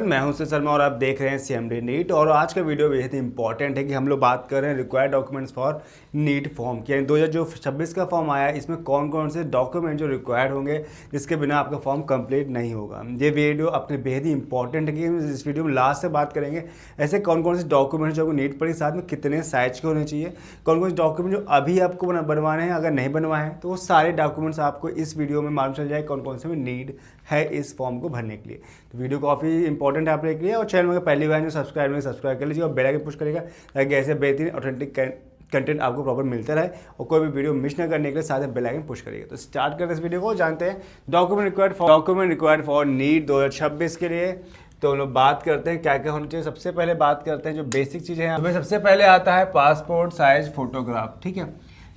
मैं हूं सर शर्मा और आप देख रहे हैं सीएमडी नीट। और आज का वीडियो बेहद ही इंपॉर्टेंट है कि हम लोग बात कर रहे हैं required documents for NEET form की। यानी 2026 का फॉर्म आया है, इसमें कौन कौन से डॉक्यूमेंट जो रिक्वायर्ड होंगे जिसके बिना आपका फॉर्म कंप्लीट नहीं होगा। ये वीडियो अपने बेहद ही इंपॉर्टेंट है कि इस वीडियो में लास्ट से बात करेंगे ऐसे कौन कौन से डॉक्यूमेंट जो नीट पढ़ी, साथ में कितने साइज के होने चाहिए, कौन कौन से डॉक्यूमेंट जो अभी आपको बनवाने हैं, अगर नहीं बनवाए हैं तो वो सारे डॉक्यूमेंट्स आपको इस वीडियो में मालूम चल जाए कौन कौन से में नीड है इस फॉर्म को भरने के लिए। तो वीडियो काफ़ी इंपॉर्टेंट है आप लोगों के लिए। और चैनल में पहली बार जो सब्सक्राइब कर लीजिए और बेल आइकन पुश करेगा ताकि ऐसे बेहतरीन ऑथेंटिक कंटेंट आपको प्रॉपर मिलता रहे और कोई भी वीडियो मिस ना करने के लिए साथ में बेल आइकन पुश करिएगा। तो स्टार्ट करते हैं इस वीडियो को। जानते हैं डॉक्यूमेंट रिक्वायर्ड फॉर नीट 2026 के लिए। तो हम लोग बात करते हैं क्या क्या होना चाहिए। सबसे पहले बात करते हैं जो बेसिक चीज़ें हैं। सबसे पहले आता है पासपोर्ट साइज फोटोग्राफ। ठीक है,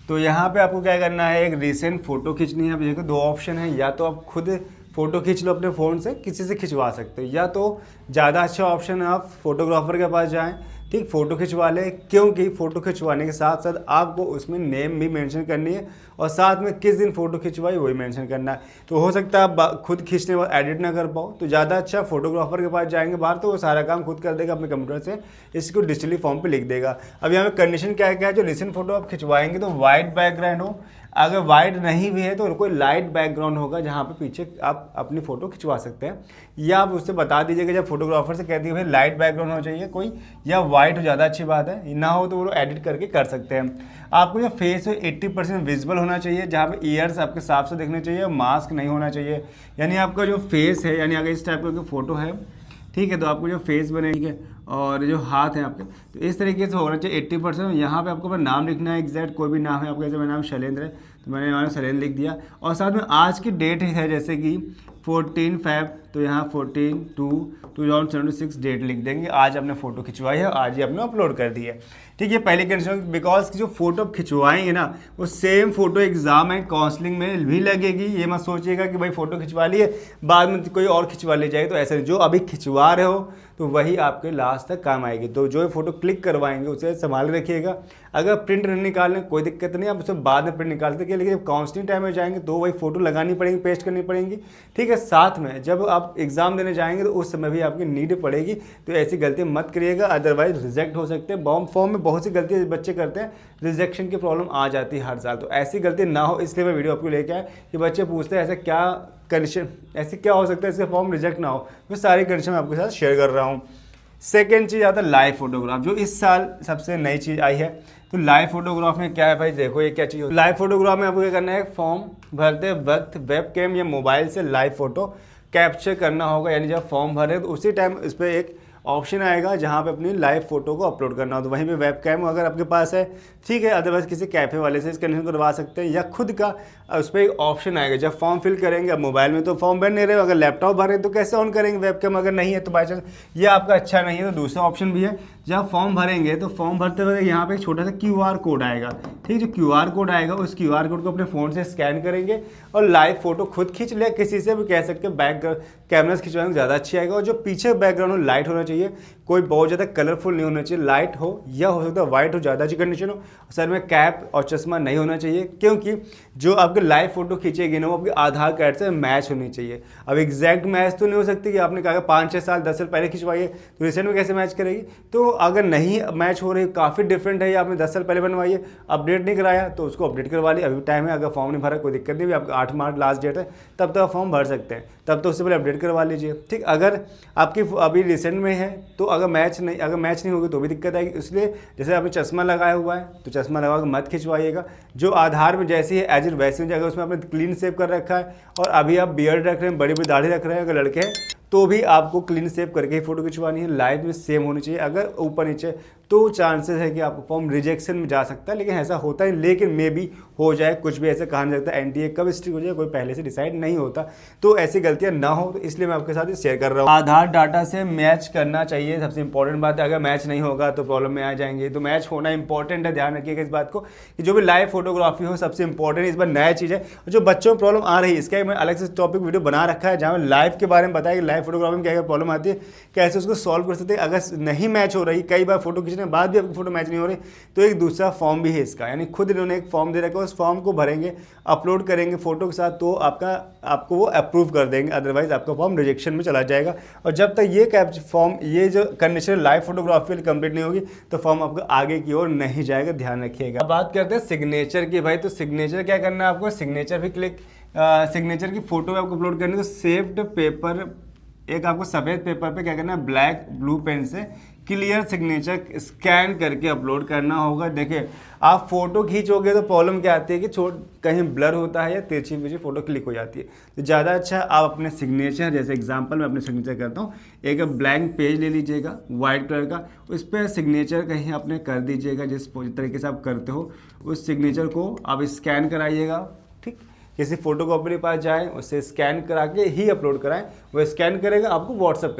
तो यहाँ पे आपको क्या करना है, एक रिसेंट फोटो खींचनी है। अब देखो दो ऑप्शन है, या तो आप खुद फ़ोटो खींच लो अपने फ़ोन से, किसी से खिंचवा सकते हो, या तो ज़्यादा अच्छा ऑप्शन है आप फोटोग्राफर के पास जाएं, ठीक, फ़ोटो खिंचवा लें। क्योंकि फ़ोटो खिंचवाने के साथ साथ आपको उसमें नेम भी मेंशन करनी है और साथ में किस दिन फ़ोटो खिंचवाई वही मेंशन करना है। तो हो सकता है आप खुद खींचने के बाद एडिट ना कर पाओ, तो ज़्यादा अच्छा फोटोग्राफर के पास जाएंगे बाहर, तो वो सारा काम खुद कर देगा अपने कंप्यूटर से, इसको डिजिटली फॉर्म पे लिख देगा। अब यहाँ पे कंडीशन क्या है, जो रिसेंट फोटो आप खिंचवाएंगे तो वाइट बैकग्राउंड हो, अगर वाइट नहीं भी है तो कोई लाइट बैकग्राउंड होगा जहाँ पे पीछे आप अपनी फ़ोटो खिंचवा सकते हैं। या आप उससे बता दीजिएगा जब फोटोग्राफर से कहती है भाई लाइट बैकग्राउंड होना चाहिए कोई, या वाइट हो ज़्यादा अच्छी बात है, ना हो तो वो एडिट करके कर सकते हैं। आपको जो फेस है 80% विजिबल होना चाहिए, जहाँ पे ईयर्स आपके साफ से दिखने चाहिए, मास्क नहीं होना चाहिए। यानी आपका जो फेस है, यानी अगर इस टाइप का फोटो है, ठीक है, तो आपको जो फेस बने, ठीक है, और जो हाथ है आपके, तो इस तरीके से होना चाहिए 80%। यहाँ पे आपको नाम लिखना है, एग्जैक्ट कोई भी नाम है आपका, जैसे मेरा नाम शैलेंद्र है तो मैंने यहाँ शैलेंद्र लिख दिया। और साथ में आज की डेट है, जैसे कि 14 Feb, तो यहाँ 14/2/2026 डेट लिख देंगे। आज आपने फ़ोटो खिंचवाई है, आज ही आपने अपलोड कर दी है। ठीक है, पहली कंडीशन, बिकॉज जो फोटो आप खिंचवाएंगे ना वो same photo exam and counselling में भी लगेगी। ये मत सोचिएगा कि भाई फोटो खिंचवा लिए बाद में कोई और खिंचवा ले जाएगी, तो ऐसे जो अभी खिंचवा रहे हो तो वही आपके लास्ट तक काम आएगी। तो जो फोटो क्लिक करवाएंगे उसे संभाल रखिएगा। अगर प्रिंट नहीं निकालने कोई दिक्कत नहीं, आप उसे बाद में प्रिंट निकाल सकते हैं, लेकिन जब काउंसलिंग टाइम में जाएंगे तो वही फोटो लगानी पड़ेगी, पेस्ट करनी पड़ेगी। ठीक है, साथ में जब आप एग्जाम देने जाएंगे तो उस समय भी आपकी नीड पड़ेगी, तो ऐसी गलती मत करिएगा, अदरवाइज रिजेक्ट हो सकते हैं। बॉम्ब फॉर्म में बहुत सी गलतियाँ बच्चे करते हैं, रिजेक्शन की प्रॉब्लम आ जाती है हर साल, तो ऐसी गलती ना हो इसलिए मैं वीडियो आपको लेके आया कि बच्चे पूछते हैं ऐसा क्या कंडीशन, ऐसे क्या हो सकता है इसका फॉर्म रिजेक्ट ना हो। मैं सारी कंडीशन मैं आपके साथ शेयर कर रहा हूँ। सेकेंड चीज़ आता है लाइव फोटोग्राफ, जो इस साल सबसे नई चीज़ आई है। तो लाइव फोटोग्राफ में क्या है भाई, देखो ये क्या चीज़ है। लाइव फोटोग्राफ में आपको क्या करना है, फॉर्म भरते वक्त वेब कैम या मोबाइल से लाइव फोटो कैप्चर करना होगा। यानी जब फॉर्म भरे तो उसी टाइम इस पर एक ऑप्शन आएगा जहाँ पे अपनी लाइव फोटो को अपलोड करना हो, तो वहीं पे वेब कैम अगर आपके पास है ठीक है, अदरवाइज किसी कैफ़े वाले से इस कंडीशन करवा सकते हैं, या खुद का उस पर एक ऑप्शन आएगा जब फॉर्म फिल करेंगे। अब मोबाइल में तो फॉर्म भर नहीं रहे, अगर लैपटॉप भरे तो कैसे ऑन करेंगे वेब कैम, अगर नहीं है तो बाई चांस ये आपका अच्छा नहीं है तो दूसरा ऑप्शन भी है। जब फॉर्म भरेंगे तो फॉर्म भरते वक्त यहाँ पे एक छोटा सा QR कोड आएगा, ठीक है, जो QR कोड आएगा उस QR कोड को अपने फ़ोन से स्कैन करेंगे और लाइव फोटो खुद खींच ले, किसी से भी कह सकते हैं बैक कैमरा से खिंचवाएंगे ज़्यादा अच्छी आएगा। और जो पीछे बैकग्राउंड लाइट होना चाहिए, कोई बहुत ज़्यादा कलरफुल नहीं होना चाहिए, लाइट हो या हो सकता है वाइट हो, ज़्यादा अच्छी कंडीशन हो। सर में कैप और चश्मा नहीं होना चाहिए, क्योंकि जो आपके लाइव फोटो खींचेगी ना वो आपके आधार कार्ड से मैच होनी चाहिए। अब एग्जैक्ट मैच तो नहीं हो सकती कि आपने कहा 5-6 साल 10 साल पहले खिंचवाइए तो रिसेंट में कैसे मैच करेगी। तो अगर नहीं मैच हो रही, काफ़ी डिफरेंट है, या आपने 10 साल पहले बनवाइए, अपडेट नहीं कराया तो उसको अपडेट करवा लिया, अभी टाइम है। अगर फॉर्म नहीं भरा कोई दिक्कत नहीं, आपका 8 मार्च लास्ट डेट है, तब तक आप फॉर्म भर सकते हैं, तब तो उससे पहले अपडेट करवा लीजिए। ठीक, अगर आपकी अभी रिसेंट में है तो अगर मैच नहीं होगी तो भी दिक्कत आएगी। इसलिए जैसे आपने चश्मा लगाया हुआ है तो चश्मा लगा के मत खिंचवाइएगा। जो आधार में जैसी है एज इट वैसी हो जाएगा, उसमें आपने क्लीन सेव कर रखा है और अभी आप बियर्ड रख रहे हैं, बड़ी बड़ी दाढ़ी रख रहे हैं, अगर लड़के हैं तो भी आपको क्लीन सेव करके ही फोटो खिंचवानी है। लाइव में सेम होनी चाहिए, अगर ऊपर नीचे तो चांसेस है कि आपका फॉर्म रिजेक्शन में जा सकता है, लेकिन ऐसा होता है, लेकिन मे भी हो जाए, कुछ भी ऐसा कहा नहीं सकता। NTA कब स्ट्रिक्ट हो जाए कोई पहले से डिसाइड नहीं होता, तो ऐसी गलतियां ना हो, तो इसलिए मैं आपके साथ शेयर कर रहा हूँ। आधार डाटा से मैच करना चाहिए, सबसे इंपॉर्टेंट बात है। अगर मैच नहीं होगा तो प्रॉब्लम में आ जाएंगे, तो मैच होना इंपॉर्टेंट है, ध्यान रखिएगा इस बात को कि जो भी लाइव फोटोग्राफी हो सबसे इंपॉर्टेंट है। इस बार नया चीज़ है, जो बच्चों में प्रॉब्लम आ रही है इसका मैं अलग से टॉपिक वीडियो बना रखा है जहाँ लाइव के बारे में बताया कि लाइव फोटोग्राफी में क्या क्या प्रॉब्लम आती है, कैसे उसको सॉल्व कर सकते हैं। अगर नहीं मैच हो रही, कई बार फोटो खींचने वेरिफिकेशन के बाद भी आपकी फ़ोटो मैच नहीं हो रही तो एक दूसरा फॉर्म भी है इसका, यानी खुद इन्होंने एक फॉर्म दे रखा है, उस फॉर्म को भरेंगे, अपलोड करेंगे फ़ोटो के साथ तो आपको वो अप्रूव कर देंगे, अदरवाइज आपका फॉर्म रिजेक्शन में चला जाएगा। और जब तक ये जो कंडीशन लाइव फोटोग्राफी कंप्लीट नहीं होगी तो फॉर्म आपको आगे की ओर नहीं जाएगा, ध्यान रखिएगा। अब बात करते हैं सिग्नेचर की भाई। तो सिग्नेचर क्या करना है आपको, सिग्नेचर भी सिग्नेचर की फोटो आपको अपलोड करनी है। तो सेव्ड पेपर, एक आपको सफ़ेद पेपर पे क्या करना है, ब्लैक ब्लू पेन से क्लियर सिग्नेचर स्कैन करके अपलोड करना होगा। देखिए आप फोटो खींचोगे तो प्रॉब्लम क्या आती है कि कहीं ब्लर होता है या तिरछी बिरछी फोटो क्लिक हो जाती है। तो ज़्यादा अच्छा आप अपने सिग्नेचर, जैसे एग्जांपल मैं अपने सिग्नेचर करता हूँ, एक ब्लैंक पेज ले लीजिएगा वाइट कलर का, उस पर सिग्नेचर कहीं अपने कर दीजिएगा, जिस तरीके से आप करते हो उस सिग्नेचर को आप स्कैन कराइएगा। ठीक, किसी फोटो कॉपी के पास जाएँ, उससे स्कैन करा के ही अपलोड कराएं, वो स्कैन करेगा आपको व्हाट्सअप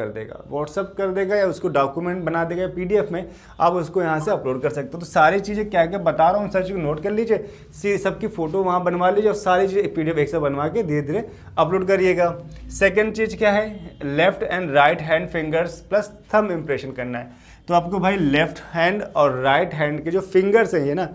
कर देगा या उसको डॉक्यूमेंट बना देगा PDF में, आप उसको यहाँ से अपलोड कर सकते हो। तो सारी चीज़ें क्या क्या बता रहा हूँ सर को नोट कर लीजिए, सबकी फ़ोटो वहाँ बनवा लीजिए और सारी चीज़ें PDF एक से बनवा के धीरे धीरे अपलोड करिएगा। सेकेंड चीज़ क्या है, left and right hand fingers plus thumb impression करना है। तो आपको भाई लेफ्ट हैंड और राइट हैंड के जो फिंगर्स हैं ये ना,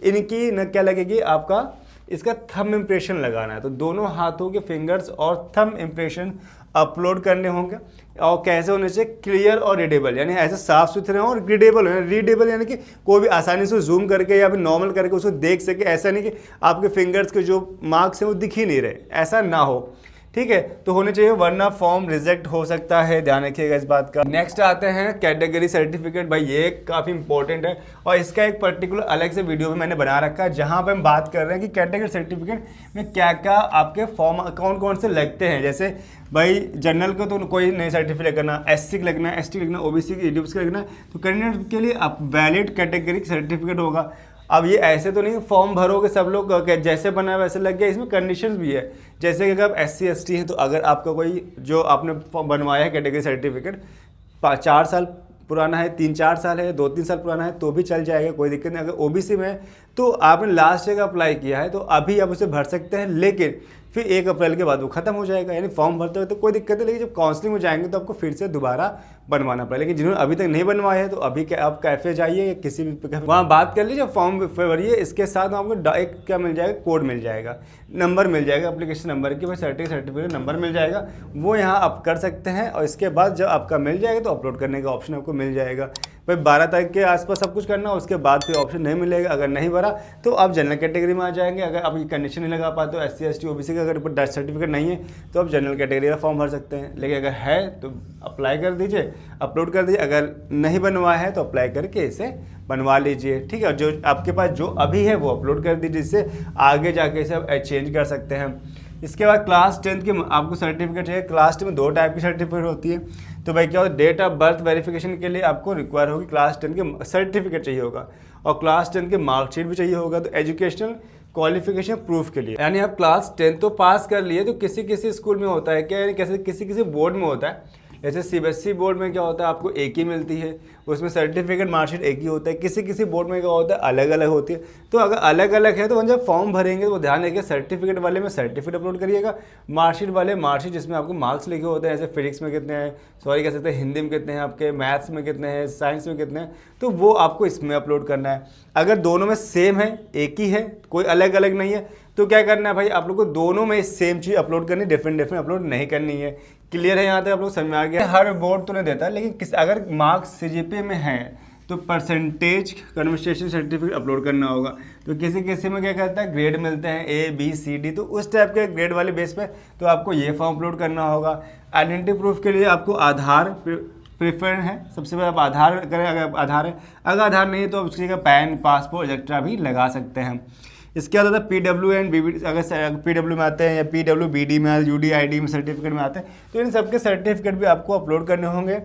इनकी न क्या लगेगी, आपका इसका थंब इम्प्रेशन लगाना है। तो दोनों हाथों के फिंगर्स और थंब इम्प्रेशन अपलोड करने होंगे। और कैसे होने चाहिए, क्लियर और रीडेबल, यानी ऐसे साफ सुथरे हों और रीडेबल हो। रीडेबल यानी कि कोई भी आसानी से जूम करके या फिर नॉर्मल करके उसको देख सके, ऐसा नहीं कि आपके फिंगर्स के जो मार्क्स हैं वो दिख ही नहीं रहे, ऐसा ना हो। ठीक है, तो होने चाहिए, वरना फॉर्म रिजेक्ट हो सकता है, ध्यान रखिएगा इस बात का। नेक्स्ट आते हैं कैटेगरी सर्टिफिकेट। भाई ये काफ़ी इंपॉर्टेंट है और इसका एक पर्टिकुलर अलग से वीडियो भी मैंने बना रखा है, जहां पे हम बात कर रहे हैं कि कैटेगरी सर्टिफिकेट में क्या क्या आपके फॉर्म कौन कौन से लगते हैं। जैसे भाई जनरल को तो कोई नहीं सर्टिफिकेट लगना, SC का लगना, ST लगना, OBC EDUBS का लगना। तो कैंडिडेट के लिए आप वैलिड कैटेगरी सर्टिफिकेट होगा। अब ये ऐसे तो नहीं फॉर्म भरोगे सब लोग जैसे बना है वैसे लग गया, इसमें कंडीशंस भी है। जैसे कि अगर आप SC ST हैं तो अगर आपका कोई जो आपने बनवाया है कैटेगरी सर्टिफिकेट 4 साल पुराना है, 3-4 साल है, 2-3 साल पुराना है तो भी चल जाएगा, कोई दिक्कत नहीं। अगर OBC में है तो आपने लास्ट जगह अप्लाई किया है तो अभी आप उसे भर सकते हैं, लेकिन फिर 1 अप्रैल के बाद वो खत्म हो जाएगा, यानी फॉर्म भरते हुए तो कोई दिक्कत नहीं। लेकिन जब काउंसलिंग में जाएंगे तो आपको फिर से दोबारा बनवाना पड़ेगा। लेकिन जिन्होंने अभी तक नहीं बनवाया है तो अभी आप कैफे जाइए या किसी भी वहाँ बात कर लीजिए, फॉर्म भरिए, इसके साथ आपको एक क्या मिल जाएगा, कोड मिल जाएगा, नंबर मिल जाएगा एप्लीकेशन नंबर की, भाई सर्टिफिकेट नंबर मिल जाएगा, वो यहाँ आप कर सकते हैं। और इसके बाद जब आपका मिल जाएगा तो अपलोड करने का ऑप्शन आपको मिल जाएगा। भाई 12 तारीख के आसपास सब कुछ करना, उसके बाद फिर ऑप्शन नहीं मिलेगा। अगर नहीं भरा तो आप जनरल कैटेगरी में आ जाएंगे। अगर आप ये कंडीशन नहीं लगा पाते हो SC ST OBC का अगर डेथ सर्टिफिकेट नहीं है तो आप जनरल कैटेगरी का फॉर्म भर सकते हैं। लेकिन अगर है तो अप्लाई कर दीजिए, अपलोड कर दीजिए। अगर नहीं बनवाया है तो अप्लाई करके इसे बनवा लीजिए। ठीक है, जो आपके पास जो अभी है वो अपलोड कर दीजिए, जिससे आगे जाके इसे आप चेंज कर सकते हैं। इसके बाद क्लास 10 की आपको सर्टिफिकेट चाहिए। क्लास 10 में 2 टाइप की सर्टिफिकेट होती है। तो भाई क्या होता है, डेट ऑफ बर्थ वेरिफिकेशन के लिए आपको रिक्वायर होगी क्लास 10 के सर्टिफिकेट चाहिए होगा और क्लास 10 के मार्कशीट भी चाहिए होगा। तो एजुकेशनल क्वालिफिकेशन प्रूफ के लिए, यानी आप क्लास 10 तो पास कर लिए, तो किसी किसी स्कूल में होता है क्या, यानी किसी किसी बोर्ड में होता है। जैसे CBSE बोर्ड में क्या होता है, आपको एक ही मिलती है, उसमें सर्टिफिकेट मार्कशीट एक ही होता है। किसी किसी बोर्ड में क्या होता है, अलग अलग होती है। तो अगर अलग अलग है तो जब फॉर्म भरेंगे तो ध्यान रखिए, सर्टिफिकेट वाले में सर्टिफिकेट अपलोड करिएगा, मार्कशीट वाले मार्कशीट जिसमें आपको मार्क्स लिखे होते हैं, जैसे फिजिक्स में कितने हैं, कह सकते हैं हिंदी में कितने हैं, आपके मैथ्स में कितने हैं, साइंस में कितने हैं, तो वो आपको इसमें अपलोड करना है। अगर दोनों में सेम है, एक ही है, कोई अलग अलग नहीं है, तो क्या करना है भाई, आप लोग को दोनों में सेम चीज़ अपलोड करनी, डिफरेंट अपलोड नहीं करनी है। क्लियर है, यहाँ तक आप लोग समझ में आ गया। हर बोर्ड तो नहीं देता, लेकिन अगर मार्क्स CGPA में है तो परसेंटेज कन्वर्सेशन सर्टिफिकेट अपलोड करना होगा। तो किसी किसी में क्या करता है, ग्रेड मिलते हैं A B C D, तो उस टाइप के ग्रेड वाले बेस पे तो आपको ये फॉर्म अपलोड करना होगा। आइडेंटिटी प्रूफ के लिए आपको आधार प्रेफर है, सबसे पहले आप आधार करें, अगर आधार है। अगर आधार नहीं है तो उसकी जगह पैन, पासपोर्ट एक्सेट्रा भी लगा सकते हैं। इसके बाद आता है PW एंड BD, अगर PW में आते हैं या PW BD में, UDID में सर्टिफिकेट में आते हैं, तो इन सबके सर्टिफिकेट भी आपको अपलोड करने होंगे।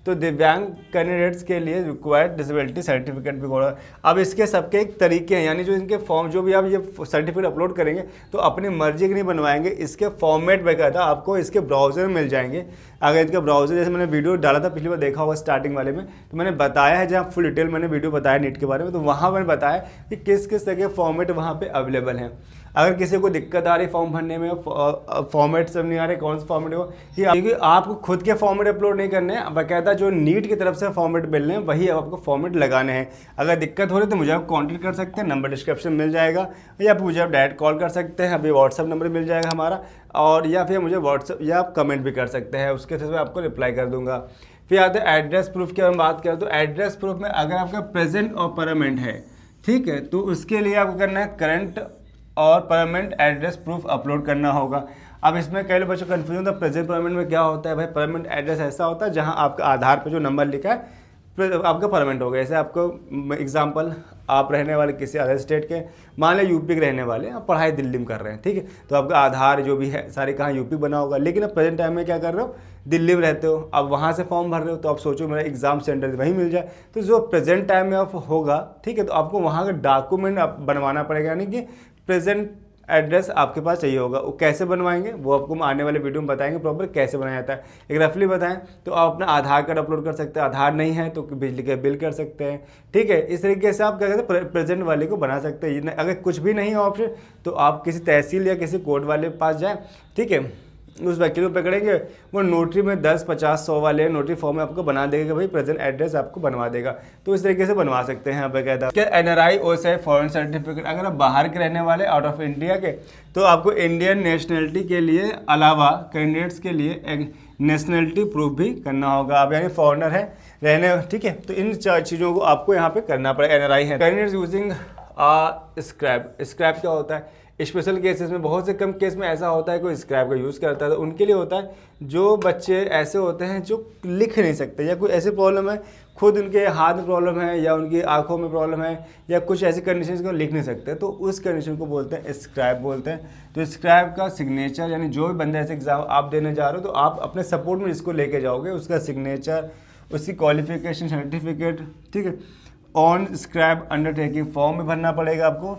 तो दिव्यांग कैंडिडेट्स के लिए रिक्वायर्ड डिसेबिलिटी सर्टिफिकेट भी होगा। अब इसके सबके एक तरीके हैं, यानी जो इनके फॉर्म, जो भी आप ये सर्टिफिकेट अपलोड करेंगे तो अपनी मर्जी के नहीं बनवाएंगे, इसके फॉर्मेट वगैरह आपको इसके ब्राउज़र में मिल जाएंगे। अगर इसका ब्राउज़र, जैसे मैंने वीडियो डाला था पिछली बार, देखा होगा स्टार्टिंग वाले में, तो मैंने बताया है, जहाँ फुल डिटेल मैंने वीडियो बताया नीट के बारे में, तो वहाँ मैंने बताया कि किस किस तरह के फॉर्मेट वहाँ पर अवेलेबल हैं। अगर किसी को दिक्कत आ रही फॉर्म भरने में, फॉर्मेट सब नहीं आ रहे कौन सा फॉर्मेट हो, क्योंकि आपको खुद के फॉर्मेट अपलोड नहीं करने हैं, बाकायदा जो नीट की तरफ से फॉर्मेट मिलने हैं वही आपको फॉर्मेट लगाने हैं। अगर दिक्कत हो रही है तो मुझे आप कॉन्टेक्ट कर सकते हैं, नंबर डिस्क्रिप्शन मिल जाएगा, या फिर मुझे आप डायरेक्ट कॉल कर सकते हैं, अभी व्हाट्सअप नंबर मिल जाएगा हमारा, और या फिर मुझे व्हाट्सअप या आप कमेंट भी कर सकते हैं, उसके थ्रू मैं आपको रिप्लाई कर दूंगा। फिर आते हैं एड्रेस प्रूफ की हम बात करें तो एड्रेस प्रूफ में अगर आपका प्रेजेंट और परमानेंट है, ठीक है, तो उसके लिए आपको करना है करंट और परमानेंट एड्रेस प्रूफ अपलोड करना होगा। अब इसमें कई लोग बच्चों कन्फ्यूजन होता है परमानेंट परमानेंट में क्या होता है। भाई परमानेंट एड्रेस ऐसा होता है जहां आपका आधार पर जो नंबर लिखा है आपका परमानेंट होगा। जैसे आपको एग्जांपल, आप रहने वाले किसी अदर स्टेट के, मान लें यूपी के रहने वाले, आप पढ़ाई दिल्ली में कर रहे हैं, ठीक है, तो आपका आधार जो भी है सारे कहाँ यूपी बना होगा, लेकिन अब प्रेजेंट टाइम में क्या कर रहे हो, दिल्ली में रहते हो, अब वहाँ से फॉर्म भर रहे हो, तो आप सोचो मेरा एग्जाम सेंटर वहीं मिल जाए, तो जो प्रेजेंट टाइम में आप होगा, ठीक है, तो आपको वहाँ का डॉक्यूमेंट आप बनवाना पड़ेगा, यानी कि प्रेजेंट एड्रेस आपके पास चाहिए होगा। वो कैसे बनवाएंगे वो आपको हम आने वाले वीडियो में बताएंगे प्रॉपर कैसे बनाया जाता है। एक रफली बताएं तो आप अपना आधार कार्ड अपलोड कर सकते हैं, आधार नहीं है तो बिजली का बिल कर सकते हैं, ठीक है। इस तरीके से आप क्या कहते हैं प्रेजेंट वाले को बना सकते हैं। अगर कुछ भी नहीं है ऑप्शन तो आप किसी तहसील या किसी कोर्ट वाले के पास जाएँ, ठीक है, उस वकील को पकड़ेंगे, वो नोटरी में 10, 50, 100 वाले नोटरी फॉर्म में आपको बना देगा कि भाई प्रेजेंट एड्रेस आपको बनवा देगा। तो इस तरीके से बनवा सकते हैं आप बकायदा। क्या NRI OSI फॉरेन सर्टिफिकेट, अगर आप बाहर के रहने वाले आउट ऑफ इंडिया के, तो आपको इंडियन नेशनलिटी के लिए अलावा कैंडिडेट्स के लिए एक नेशनलिटी प्रूफ भी करना होगा। आप यानी फॉरेनर है रहने, ठीक है, तो इन 4 चीज़ों को आपको यहाँ पे करना पड़ेगा। NRI है कैंडिडेट्स यूजिंग स्क्रैप। स्क्रैप क्या होता है, स्पेशल केसेस में, बहुत से कम केस में ऐसा होता है कोई स्क्रैप का यूज़ करता है, तो उनके लिए होता है जो बच्चे ऐसे होते हैं जो लिख नहीं सकते, या कोई ऐसी प्रॉब्लम है, खुद उनके हाथ में प्रॉब्लम है या उनकी आंखों में प्रॉब्लम है, या कुछ ऐसी कंडीशन को लिख नहीं सकते, तो उस कंडीशन को बोलते हैं स्क्रैप बोलते हैं। तो स्क्रैप का सिग्नेचर, यानी जो भी बंदा ऐसे एग्जाम आप देने जा रहे हो तो आप अपने सपोर्ट में जिसको लेके जाओगे उसका सिग्नेचर, उसकी क्वालिफिकेशन सर्टिफिकेट, ठीक है, ऑन स्क्रैप अंडरटेकिंग फॉर्म में भरना पड़ेगा आपको,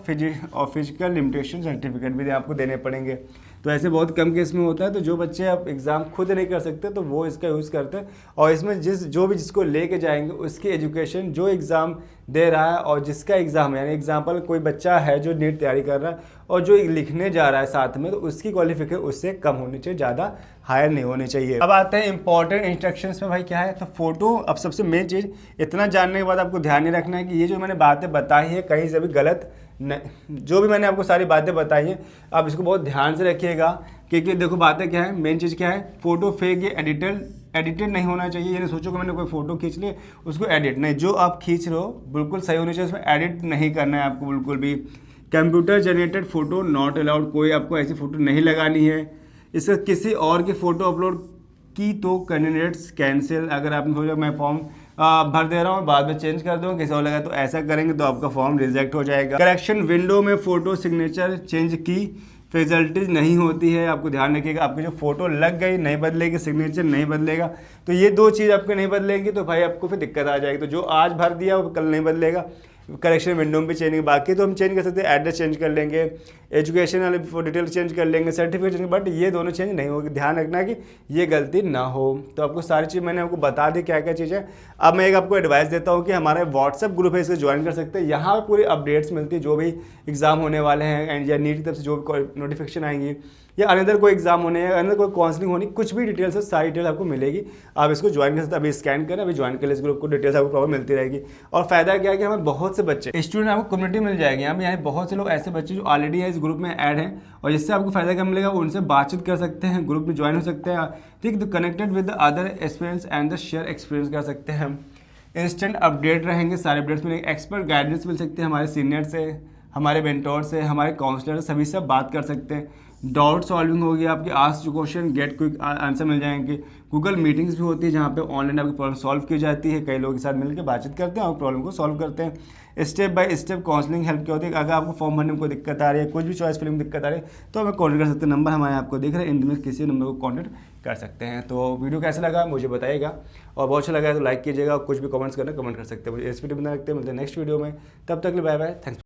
फिजिकल लिमिटेशन सर्टिफिकेट भी आपको देने पड़ेंगे। तो ऐसे बहुत कम केस में होता है, तो जो बच्चे आप एग्ज़ाम खुद नहीं कर सकते तो वो इसका यूज़ करते हैं, और इसमें जिसको लेके जाएंगे उसकी एजुकेशन, जो एग्ज़ाम दे रहा है और जिसका एग्ज़ाम है, यानी एग्जाम्पल कोई बच्चा है जो नीट तैयारी कर रहा है और जो लिखने जा रहा है साथ में, तो उसकी क्वालिफिकेशन उससे कम होनी चाहिए, ज़्यादा हायर नहीं होनी चाहिए। अब आते हैं इंपॉर्टेंट इंस्ट्रक्शंस में। भाई क्या है, तो फोटो, अब सबसे मेन चीज़ इतना जानने के बाद आपको ध्यान नहीं रखना है कि ये जो मैंने बातें बताई है कहीं से भी गलत जो भी मैंने आपको सारी बातें बताई हैं आप इसको बहुत ध्यान से रखिएगा, क्योंकि देखो बातें क्या है, मेन चीज़ क्या है, फोटो फेक या एडिटेड नहीं होना चाहिए। ये नहीं सोचो कि मैंने कोई फोटो खींच ली उसको एडिट नहीं, जो आप खींच रहे हो बिल्कुल सही होनी चाहिए, उसमें एडिट नहीं करना है आपको बिल्कुल भी। Computer generated photo not allowed, कोई आपको ऐसी फ़ोटो नहीं लगानी है। इसका किसी और की फ़ोटो अपलोड की तो कैंडिडेट्स कैंसिल। अगर आपने सोचा मैं फॉर्म भर दे रहा हूँ बाद में चेंज कर दूँ, किसी और लगा तो ऐसा करेंगे तो आपका फॉर्म रिजेक्ट हो जाएगा। करेक्शन विंडो में फ़ोटो सिग्नेचर चेंज की फैसिलिटीज़ नहीं होती है, आपको ध्यान रखिएगा। आपकी जो फोटो लग गई नहीं बदलेगी, सिग्नेचर नहीं बदलेगा, तो ये 2 चीज़ आपके नहीं बदलेंगी तो भाई आपको फिर दिक्कत आ जाएगी। तो जो आज भर दिया वो कल नहीं बदलेगा। करेक्शन विंडो में भी चेंज, बाकी तो हम चेंज कर सकते हैं, एड्रेस चेंज कर लेंगे, एजुकेशन वाले डिटेल चेंज कर लेंगे, सर्टिफिकेट चेंज, बट ये दोनों चेंज नहीं होगी। ध्यान रखना कि ये गलती ना हो। तो आपको सारी चीज़ मैंने आपको बता दी क्या क्या चीज़ है। अब मैं एक आपको एडवाइस देता हूँ कि हमारा व्हाट्सअप ग्रुप है, इसे ज्वाइन कर सकते हैं। यहाँ पर पूरी अपडेट्स मिलती है, जो भी एग्जाम होने वाले हैं एंड या नीट की तरफ से जो भी नोटिफिकेशन आएंगी, या अनदर कोई एग्जाम होने या अनदर कोई काउंसलिंग होनी, कुछ भी डिटेल्स है सारी डिटेल आपको मिलेगी। आप इसको ज्वाइन कर सकते हैं, अभी स्कैन करें, अभी ज्वाइन कर ले इस ग्रुप को, डिटेल्स आपको प्रॉपर मिलती रहेगी। और फायदा क्या है कि हमें बहुत से बच्चे स्टूडेंट आपको कम्युनिटी मिल जाएगी। यहाँ बहुत से लोग ऐसे बच्चे जो ऑलरेडी है इस ग्रुप में ऐड हैं, और जिससे आपको फायदा क्या मिलेगा, वो उनसे बातचीत कर सकते हैं, ग्रुप में ज्वाइन हो सकते हैं, ठीक, तो connected with the other experience and the share experience कर सकते हैं। इंस्टेंट अपडेट रहेंगे, सारे अपडेट्स मिलेंगे, एक्सपर्ट गाइडेंस मिल सकती है, हमारे सीनियर से, हमारे मेंटोर से, हमारे काउंसलर से, सभी से बात कर सकते हैं। डाउट सॉल्विंग होगी आपकी, ask question get quick answer मिल जाएंगे। गूगल मीटिंग्स भी होती है जहाँ पे ऑनलाइन आपकी प्रॉब्लम सॉल्व की जाती है, कई लोगों के साथ मिलकर बातचीत करते हैं और प्रॉब्लम को सॉल्व करते हैं। Step by step counselling help क्या होती है, अगर आपको फॉर्म भरने में कोई दिक्कत आ रही है, कुछ भी चॉइस फिलिंग में दिक्कत आ रही है, तो हमें कॉन्टेक्ट कर सकते हैं। नंबर हमारे आपको दिख रहे हैं, इनमें किसी नंबर को कॉन्टेक्ट कर सकते हैं। तो वीडियो कैसा लगा मुझे बताइएगा, और बहुत अच्छा लगा तो लाइक कीजिएगा, कुछ भी कमेंट्स करना कमेंट कर सकते हैं। मुझे इस वीडियो में रखते हैं, मिलते हैं नेक्स्ट वीडियो में, तब तक के लिए बाय बाय, थैंक्स।